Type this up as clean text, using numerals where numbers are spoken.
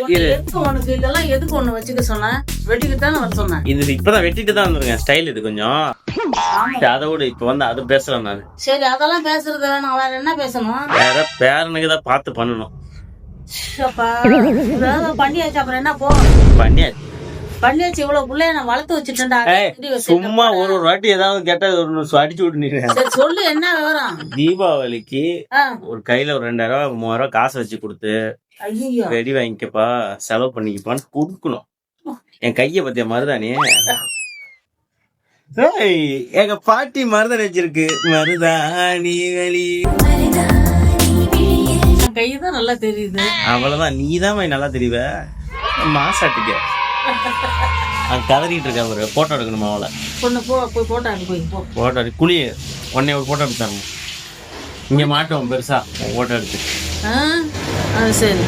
உனக்கு இதெல்லாம் எதுக்கு ஒண்ணு வச்சுக்க சொன்னேன்? வெட்டிக்கிட்டு வர சொன்னேன். இது இப்பதான் வெட்டிட்டு தான் வந்துருக்கேன். ஸ்டைல் இது கொஞ்சம். அதோட இப்ப வந்து அது பேசுறேன் நான். சரி, அதெல்லாம் பேசுறது வேணும். வேற என்ன பேசணும்? வேற பேரனுக்கு தான் பார்த்து பண்ணணும். பண்ணியாச்சு, அப்புறம் என்ன போ பண்ணியாச்சு. பண்ணியாச்சு. இவ்வளவு புள்ளைய நான் வளர்த்து வச்சுட்டேன்டா. சும்மா ஒரு வாட்டி ஏதாவது கேட்டா அடிச்சு விட்டு சொல்லு, என்ன விவரம்? தீபாவளிக்கு ஒரு கையில ஒரு 2000 3000 காசு வச்சு கொடுத்து வெடி வாங்கிக்கப்பா செலவு பண்ணிக்கப்பான்னு கொடுக்கணும். என் கைய பத்திய மருதானே எங்க பாட்டி மருதாணி வச்சிருக்கு. மருதாணி வெளி கைதான் நல்லா தெரியுது. அவ்வளவுதான். நீதான் நல்லா தெரியுவ. மாசாட்டுக்க கதறிட்டு இருக்கா. ஒரு போட்டோ எடுக்கணுமா? அவளை பொண்ணு போ, போய் போட்டோ எடுக்க போய் போட்டோ எடு. குளிய உடனே ஒரு போட்டோ எடுத்தாங்க. இங்க மாட்டோம் பெருசா போட்டோ எடுத்து. சரி.